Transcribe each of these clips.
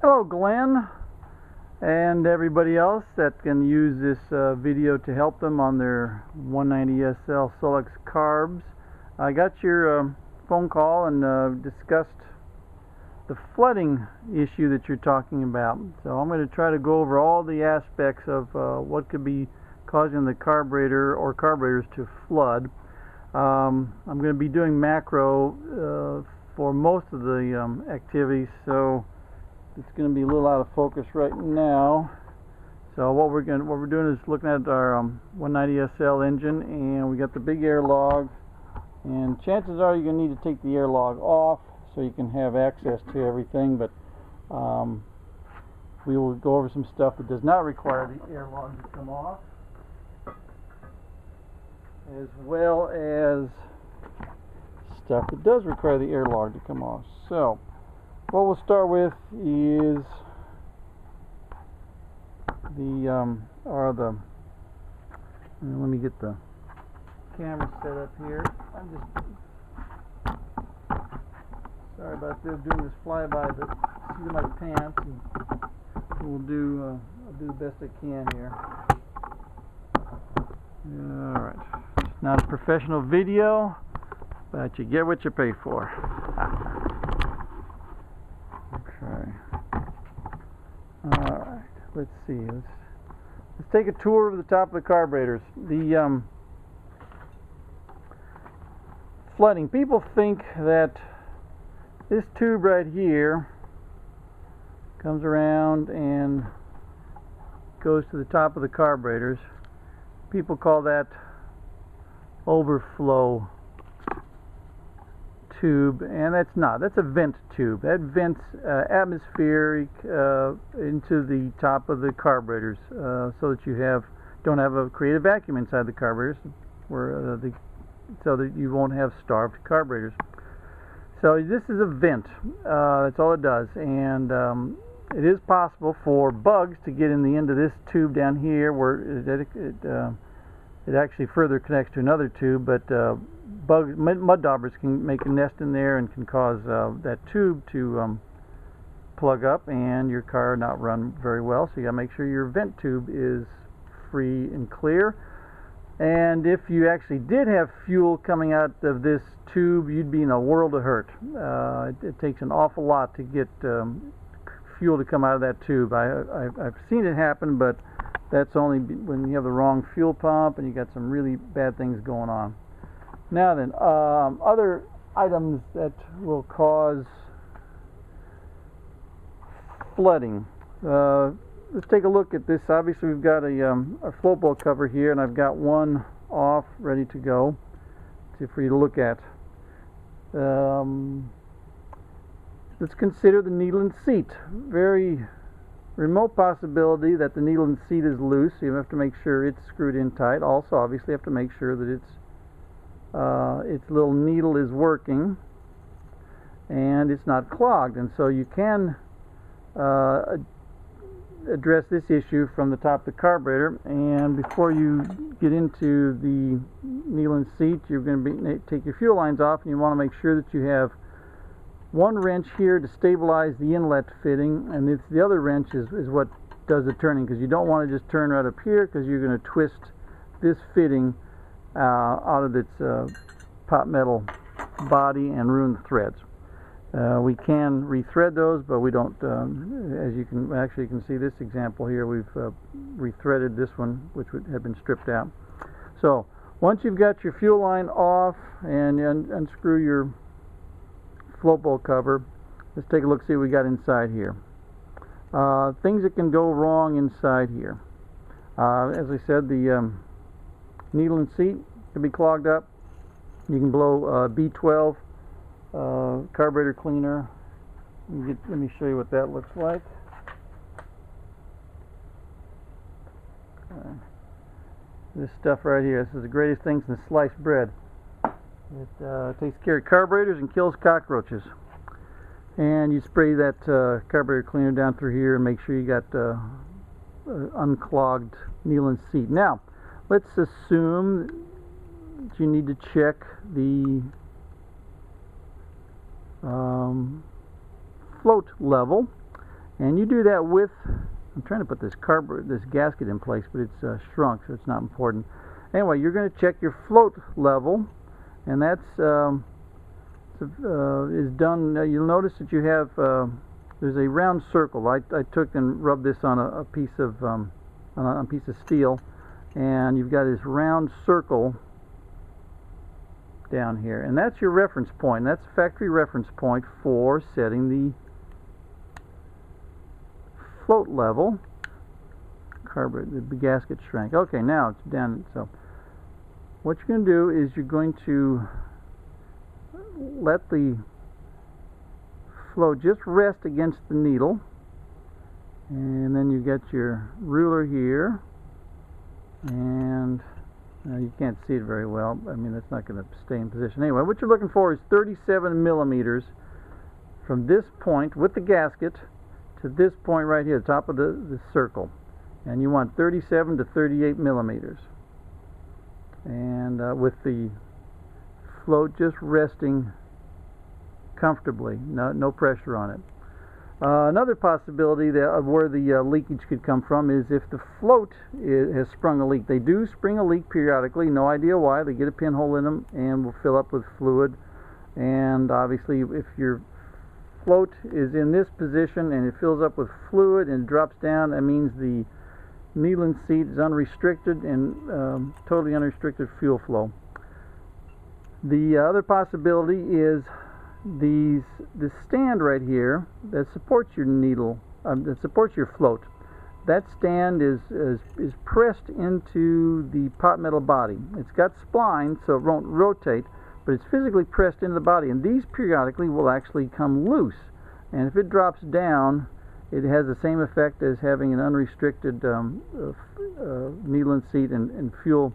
Hello Glenn and everybody else that can use this video to help them on their 190SL Solex Carbs. I got your phone call and discussed the flooding issue that you're talking about. So I'm going to try to go over all the aspects of what could be causing the carburetor or carburetors to flood. I'm going to be doing macro for most of the activities, so it's going to be a little out of focus right now. So what we're doing is looking at our 190SL engine, and we got the big air log, and chances are you're going to need to take the air log off so you can have access to everything, but we will go over some stuff that does not require the air log to come off, as well as stuff that does require the air log to come off. So what we'll start with is let me get the camera set up here. I'm just sorry about this, doing this flyby the seat of my pants, and I'll do the best I can here. Alright, it's not a professional video, but you get what you pay for. Okay. Alright, let's see. Let's take a tour of the top of the carburetors. The flooding. People think that this tube right here comes around and goes to the top of the carburetors. People call that overflow tube, and that's not. That's a vent tube. That vents atmospheric into the top of the carburetors, so that you don't create a vacuum inside the carburetors, where so that you won't have starved carburetors. So this is a vent. That's all it does, and it is possible for bugs to get in the end of this tube down here, where it actually further connects to another tube, but mud daubers can make a nest in there and can cause that tube to plug up and your car not run very well. So you got to make sure your vent tube is free and clear. And if you actually did have fuel coming out of this tube, you'd be in a world of hurt. It takes an awful lot to get fuel to come out of that tube. I've seen it happen, but that's only when you have the wrong fuel pump and you got some really bad things going on. Now then, other items that will cause flooding. Let's take a look at this. Obviously we've got a float bowl cover here, and I've got one off ready to go for you to look at. Let's consider the needle and seat. Very remote possibility that the needle and seat is loose, so you have to make sure it's screwed in tight. Also, obviously, you have to make sure that its little needle is working and it's not clogged. And so you can address this issue from the top of the carburetor. And before you get into the needle and seat, you're going to take your fuel lines off, and you want to make sure that you have one wrench here to stabilize the inlet fitting, and the other wrench is what does the turning, because you don't want to just turn right up here, because you're going to twist this fitting out of its pot metal body and ruin the threads. We can rethread those, but we don't. As you can see this example here, we've rethreaded this one, which had been stripped out. So once you've got your fuel line off and you unscrew your float bowl cover, let's take a look, see what we got inside here. Things that can go wrong inside here. As I said, the needle and seat can be clogged up. You can blow B12 carburetor cleaner. Let me show you what that looks like. This stuff right here, this is the greatest thing since sliced bread. It takes care of carburetors and kills cockroaches. And you spray that carburetor cleaner down through here and make sure you got unclogged needle and seat. Now, let's assume that you need to check the float level, And you do that with, I'm trying to put this gasket in place, but it's shrunk, so it's not important. Anyway, you're going to check your float level, and that's is done. You'll notice that you have there's a round circle. I took and rubbed this on a piece of steel, and you've got this round circle down here, and that's your reference point. That's a factory reference point for setting the float level. The gasket shrank. Okay, now it's down. So what you're going to do is you're going to let the float just rest against the needle, and then you get your ruler here, and you can't see it very well. I mean, it's not going to stay in position. Anyway, what you're looking for is 37 millimeters from this point with the gasket to this point right here, the top of the circle. And you want 37 to 38 millimeters. And with the float just resting comfortably, no pressure on it. Another possibility of where the leakage could come from is if the float has sprung a leak. They do spring a leak periodically, no idea why. They get a pinhole in them and will fill up with fluid. And obviously if your float is in this position and it fills up with fluid and drops down, that means the needle and seat is unrestricted and totally unrestricted fuel flow. The other possibility is this stand right here that supports your needle, that supports your float. That stand is pressed into the pot metal body. It's got splines, so it won't rotate, but it's physically pressed into the body, and these periodically will actually come loose. And if it drops down, it has the same effect as having an unrestricted needle and seat and fuel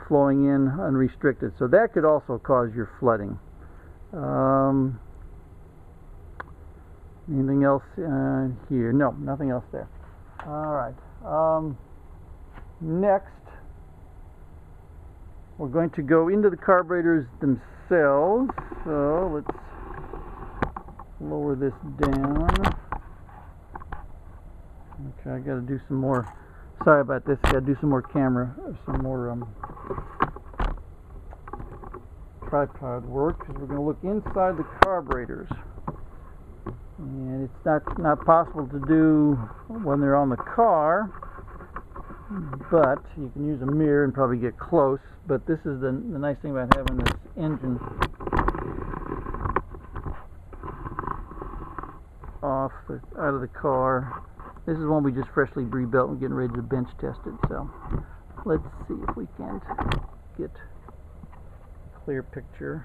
flowing in unrestricted. So that could also cause your flooding. Anything else here? No, nothing else there. Alright. Next, we're going to go into the carburetors themselves. So let's lower this down. Okay, I got to do some more. Sorry about this. Got to do some more tripod work, because we're going to look inside the carburetors, and it's not possible to do when they're on the car, but you can use a mirror and probably get close. But this is the nice thing about having this engine out of the car. This is one we just freshly rebuilt and getting ready to bench test it. So let's see if we can get a clear picture.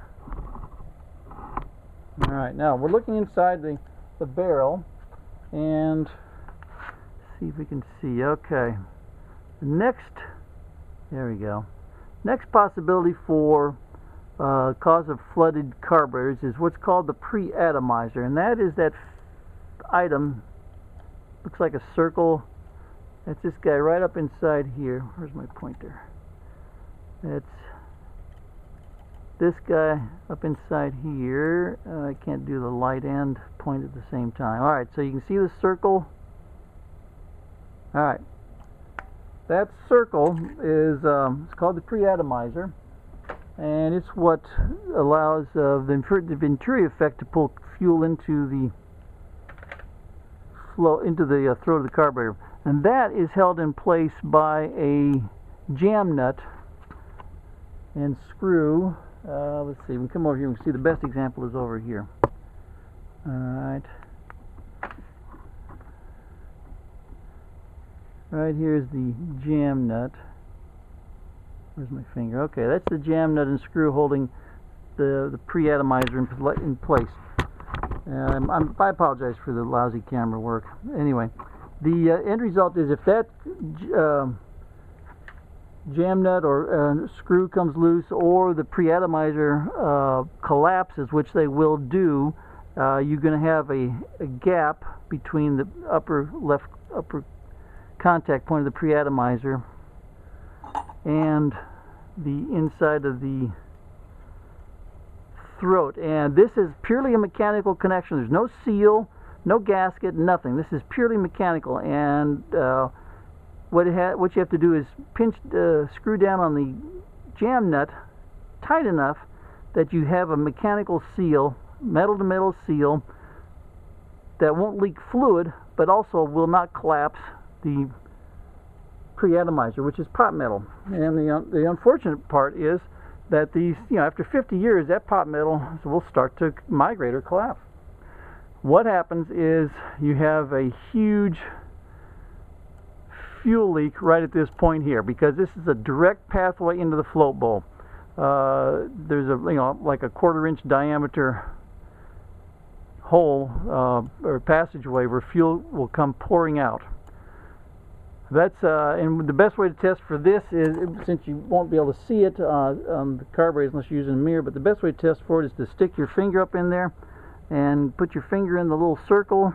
Alright, now we're looking inside the barrel and see if we can see. Okay, there we go. Next possibility for cause of flooded carburetors is what's called the pre-atomizer, and that is that item, looks like a circle. That's this guy right up inside here. Where's my pointer? That's this guy up inside here. I can't do the light and point at the same time. Alright, so you can see the circle. Alright, that circle is it's called the pre-atomizer, and it's what allows the Venturi effect to pull fuel into the throat of the carburetor, and that is held in place by a jam nut and screw. Let's see, we can come over here and see the best example is over here. Alright, right here is the jam nut. Where's my finger? Okay, that's the jam nut and screw holding the pre-atomizer in place. I apologize for the lousy camera work. Anyway, the end result is if that jam nut or screw comes loose, or the pre-atomizer collapses, which they will do, you're going to have a gap between the upper contact point of the pre-atomizer and the inside of the throat. And this is purely a mechanical connection. There's no seal, No gasket, nothing. This is purely mechanical, and what you have to do is screw down on the jam nut tight enough that you have a mechanical seal, metal to metal seal, that won't leak fluid, but also will not collapse the pre-atomizer, which is pot metal. And the unfortunate part is that these, after 50 years, that pot metal will start to migrate or collapse. What happens is you have a huge fuel leak right at this point here, because this is a direct pathway into the float bowl. There's a like a 1/4 inch diameter hole or passageway where fuel will come pouring out. That's and the best way to test for this is, since you won't be able to see it on the carburetor unless you're using a mirror, but the best way to test for it is to stick your finger up in there and put your finger in the little circle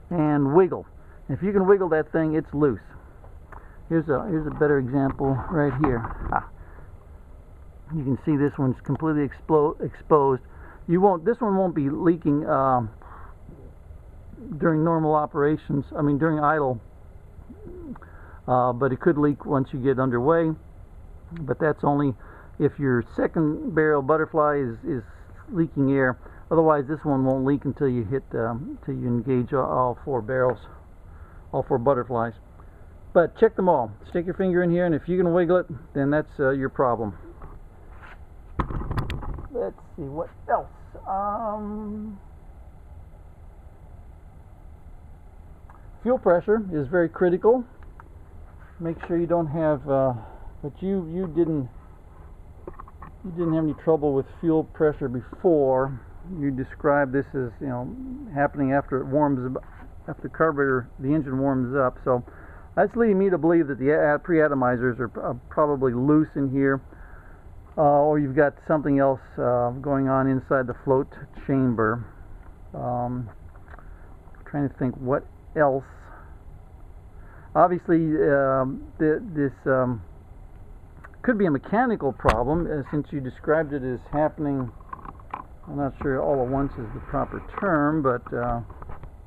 and wiggle. If you can wiggle that thing, it's loose. Here's a better example right here. You can see this one's completely exposed. This one won't be leaking during normal operations. I mean during idle, but it could leak once you get underway. But that's only if your second barrel butterfly is leaking air. Otherwise, this one won't leak until you till you engage all 4 barrels, all 4 butterflies. But check them all. Stick your finger in here, and if you can wiggle it, then that's your problem. Let's see what else. Fuel pressure is very critical. Make sure you don't have, but you didn't have any trouble with fuel pressure before. You described this as happening after it warms up, after the carburetor, the engine warms up. So that's leading me to believe that the pre-atomizers are probably loose in here, or you've got something else going on inside the float chamber. Trying to think what else. Obviously, this could be a mechanical problem, since you described it as happening. I'm not sure all at once is the proper term, but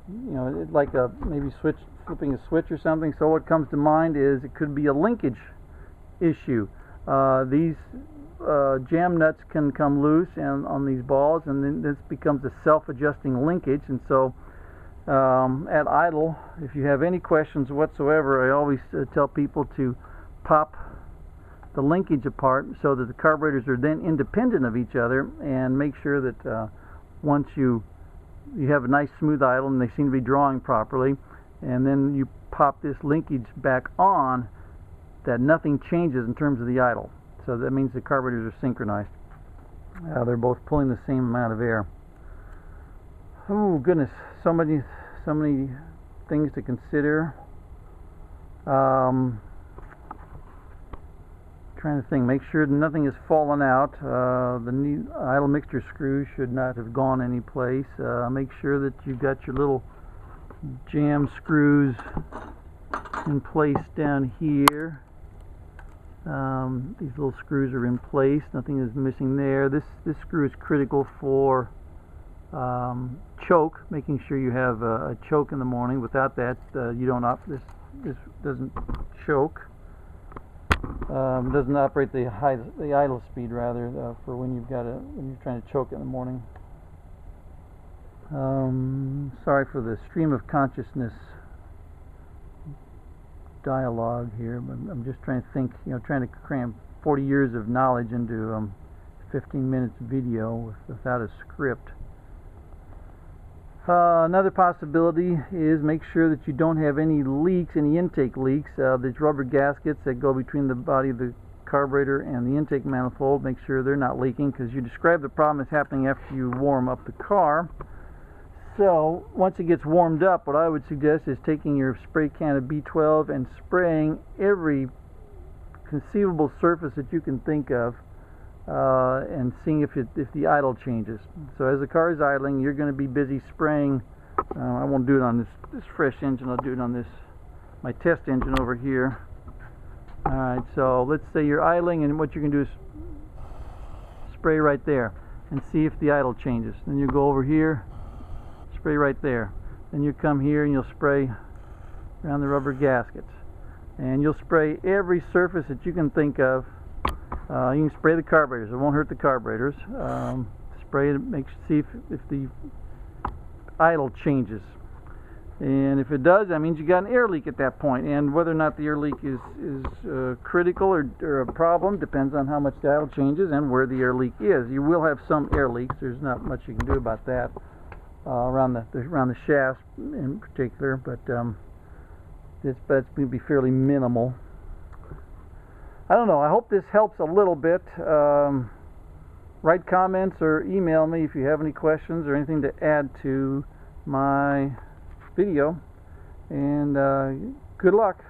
it's like maybe flipping a switch or something. So what comes to mind is it could be a linkage issue. These jam nuts can come loose on these balls, and then this becomes a self-adjusting linkage. And so at idle, if you have any questions whatsoever, I always tell people to pop the linkage apart so that the carburetors are then independent of each other, and make sure that once you have a nice smooth idle and they seem to be drawing properly, and then you pop this linkage back on, that nothing changes in terms of the idle. So that means the carburetors are synchronized. They're both pulling the same amount of air. Oh goodness, so many things to consider. Trying to think, make sure nothing has fallen out. The idle mixture screws should not have gone any place. Make sure that you've got your little jam screws in place down here. These little screws are in place. Nothing is missing there. This screw is critical for choke, making sure you have a choke in the morning. Without that, you don't this doesn't choke. Doesn't operate the idle speed, rather, for when you're trying to choke in the morning. Sorry for the stream of consciousness dialogue here, but I'm just trying to think, trying to cram 40 years of knowledge into 15 minutes video without a script. Another possibility is make sure that you don't have any leaks, any intake leaks. These rubber gaskets that go between the body of the carburetor and the intake manifold, make sure they're not leaking, because you described the problem as happening after you warm up the car. So once it gets warmed up, what I would suggest is taking your spray can of B12 and spraying every conceivable surface that you can think of, and seeing if the idle changes. So as the car is idling, you're going to be busy spraying. I won't do it on this fresh engine. I'll do it on my test engine over here. Alright, so let's say you're idling, and what you can do is spray right there and see if the idle changes. Then you go over here, spray right there. Then you come here and you'll spray around the rubber gaskets. And you'll spray every surface that you can think of. You can spray the carburetors. It won't hurt the carburetors. Spray it, see if the idle changes. And if it does, that means you got an air leak at that point. And whether or not the air leak is critical or a problem depends on how much the idle changes and where the air leak is. You will have some air leaks. There's not much you can do about that around the shafts in particular, but it's going to be fairly minimal. I don't know. I hope this helps a little bit. Write comments or email me if you have any questions or anything to add to my video, and good luck.